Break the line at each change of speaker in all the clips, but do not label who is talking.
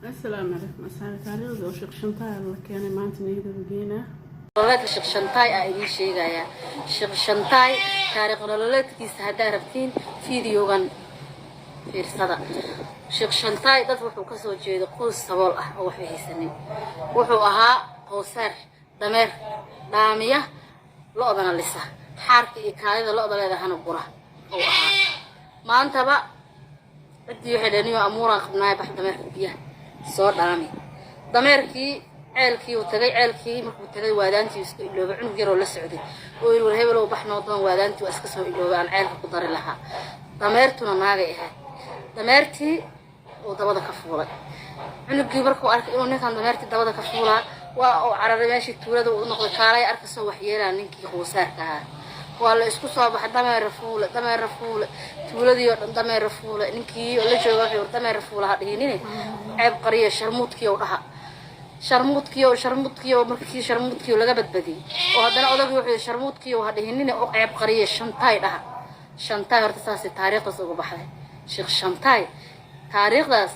السلام عليكم أسعد تاريخ وشق شنطاي الله كان ما أنت نيجي بجينا
ولاد شق شنطاي أي شيء جاية شق شنطاي تاريخ ولاد كيس هذا ربطين فيديو في الصدى شق شنطاي تطبخ وكسر جيد قوس صبول أو في سنين وحوها قوسر دمر دامية لقطنا لسه حرك إكايد لقطنا هذا هنقرأ وها ما أنت بقى بدي يحلني وأمورا خبناي بحد دمر فيها صور دامي دمركي عيلكي وتجي عيلكي مركو تجي وادانتي لو بعن جرو للسعودي ويقول هبل وبحنا وطن وادانتي واسكسوا لو عن عيلك قدر لها دمرتنا ناقي دمرتي ودبدا كفوله عنقي markuu arkay inuu ninkan dameerti dabada ka fuulaa waa cararay meeshii tuulada uu noqday kaalay arkasoo wax yeelaa ninkii qosaarka ah waa la isku soo baxay dameer fuule tuuladii oo dhan dameer fuule ninkii la jooga wuxuu dameer fuula hadhiinine ceeb qariyo sharmuudkiyo markii sharmuudkiyo laga badbadiyay oo haddana odagii wuxuu sharmuudkiyo hadhiinine oo ceeb qariyo shantaay horta saasi taariikhdaas ugu baxday sheekh shantaay taariikhdaas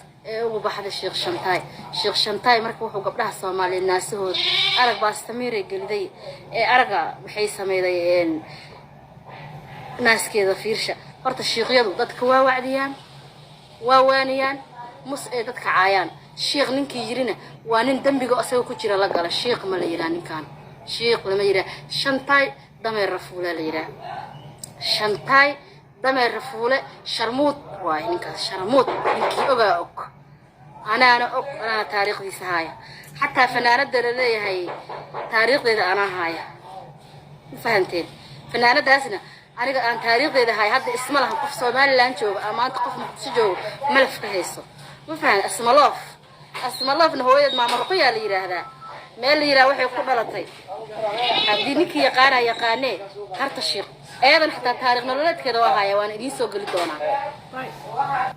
ugu baxday sheekh shantaay markii wuxuu gabdhaha Soomaaliyeed naasahood arag baastamiiray geliday araga waxay sameeyeen naaskeeda fiirsha horta sheekhyadu dadka waa wacdiyaan waa waaniyaan dadka caayaan sheekh ninkii yirina waa nin dambiga asaga ku jira la gala sheekh ma la yiraan ninkan sheekh lama yira shantaay dameer rafuula la yira shantaay dameer rafuule sharmuud waa ninkaas sharmuud ninkii ogaa أنا تاريخ دي سهاية حتى فنانة دلالي هاي تاريخ دي أنا هاي فهمتين فنانة داسنا أنا تاريخ دي هاي هذا اسم لها قف صومالي لانشو أما أنت قف مقصجو ملف كهيسو مفهم اسم الله إنه هو يد مع مرقية اللي يرى هذا ما اللي يرى وحي يقول بلطي دينك يقاني هرت الشيخ أيضا حتى تاريخنا الولد كده وهاي وأنا دي سوق اللي دونا